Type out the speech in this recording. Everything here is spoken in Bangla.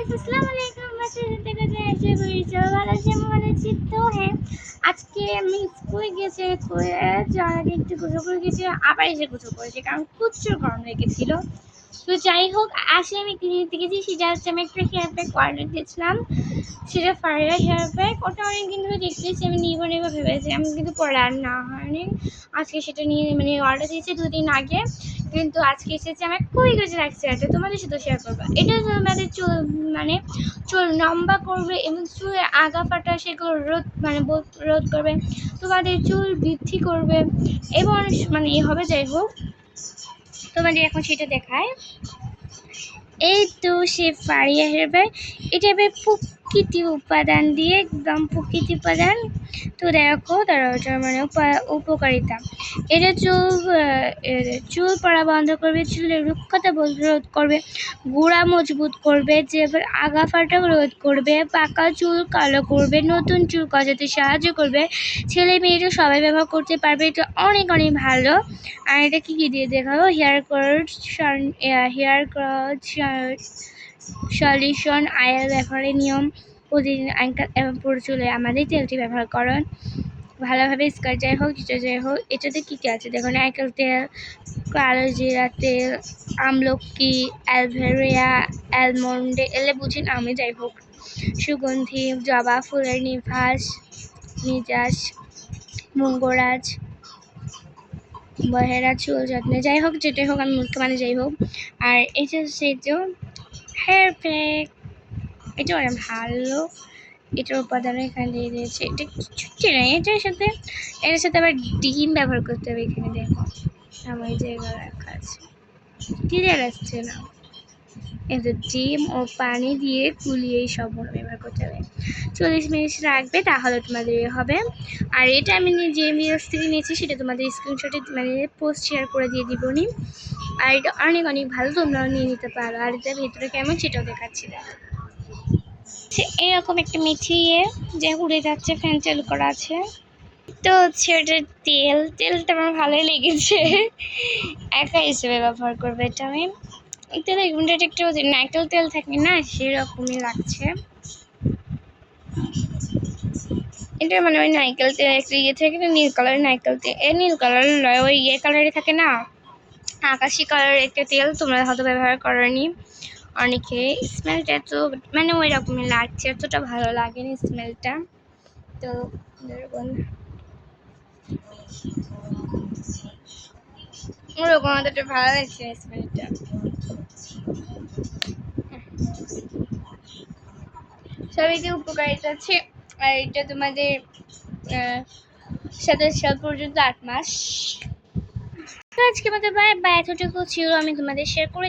अस्सलाम वालेकुम। ऐसे कोई वाला तो है আজকে আমি স্কুলে গেছি, যাওয়ার আগে একটু গোসল করে গেছি, আবার এসে গোসল করেছি কারণ প্রচুর গরম লেগেছিল। তো যাই হোক, আসে আমি কিনতে গেছি, সেটা হচ্ছে আমি একটা হেয়ার প্যাক অর্ডার দিয়েছিলাম, সেটা ফারিয়া হেয়ার প্যাক। ওটা অনেকদিন ধরে দেখতেছি, আমি নিব ভেবেছিলাম কিন্তু পরে আর না হয়নি। আজকে সেটা নিয়ে অর্ডার দিয়েছি 2 দিন আগে, কিন্তু আজকে এসেছে। আমার খুবই কাজে লাগছে, এটা তোমাদের সাথে শেয়ার করবো। এটা তোমাদের চুল চুল লম্বা করবে এবং চুলের আগা ফাটা সেগুলো রোধ করবে, তোমাদের চুল বৃদ্ধি করবে এবং হবে। যাই হোক, তোমাদের এখন সেটা দেখায়। এই তো সে ফারিয়া হেয়ার প্যাক। এটা প্রকৃতি উপাদান দিয়ে, একদম প্রকৃতি উপাদান। তো দেখো তারা ওটার উপকারিতা, এটা চুল পড়া বন্ধ করবে, চুলের রুক্ষতা রোধ করবে, গোড়া মজবুত করবে, যে আগা ফাটা রোধ করবে, পাকা চুল কালো করবে, নতুন চুল গজাতে সাহায্য করবে। ছেলে মেয়েরা সবাই ব্যবহার করতে পারবে, এটা অনেক অনেক ভালো। আর এটা কি দিয়ে দেখাবো, হেয়ার গ্রোথ সলিউশন আয়ার ব্যবহারের নিয়ম। প্রতিদিন পুরো চুলে আমাদের তেলটি ব্যবহার করুন, ভালোভাবে স্কার। যাই হোক এটাতে কী কী আছে দেখো, নারকেল তেল, কালো জিরা তেল, আমলকি, অ্যালভেরিয়া, অ্যালমন্ড এলে বুঝিন আমি। যাই হোক, সুগন্ধি, জবা ফুলের নিজাস, মঙ্গরাজ, বহেরা চুল যত্নে। যাই হোক, যেটাই হোক আমি মুখে যাই হোক। আর এটা সেটা হেয়ার প্যাক, এটা অনেক ভালো। এটার উপাদান এখানে দিয়ে দিয়েছে, এটা কিছুটি নেই। এটার সাথে আবার ডিম ব্যবহার করতে হবে। এখানে দেখো আমার জায়গা রাখা আছে, ক্লিয়ার আসছে না। কিন্তু ডিম ও পানি দিয়ে গুলিয়ে সব ব্যবহার করতে হবে। 40 মিনিট রাখবে, তাহলে তোমাদের হবে। আর এটা আমি যে ভিডিওস থেকে নিয়েছি সেটা তোমাদের স্ক্রিনশটে পোস্ট শেয়ার করে দিয়ে দিব নি। আর এটা অনেক অনেক ভালো, তোমরাও নিয়ে নিতে পারো। আর এটার ভিতরে কেমন সেটাও দেখাচ্ছি। এরকম একটা মিঠিয়ে যে উড়ে যাচ্ছে, ফ্যান চালু করা আছে। তো হচ্ছে ওটার তেলটা আমার ভালোই লেগেছে, একা হিসেবে ব্যবহার করবে এটা আমি। তেল একটু নারকেল তেল থাকে না, সেরকমই লাগছে। এটা ওই নারকেল তেল একটা ইয়ে থাকে না, নীল কালারের নারকেল তেল, নীল কালার নয়, ওই ইয়ে কালারে থাকে না, আকাশি কালারের একটা তেল। তোমরা হয়তো ব্যবহার করনি অনেকে। স্মেলটা এত ওই রকমই লাগছে, এতটা ভালো লাগেনি স্মেলটা। তো ওরকম অতটা ভালো লাগছে স্মেলটা। সবাইকে উপকারিতা আছে। আর এটা তোমাদের 27 সাল পর্যন্ত 8 মাস। আজকে মতো বাই, এতটুকু ছিল আমি তোমাদের শেয়ার করে।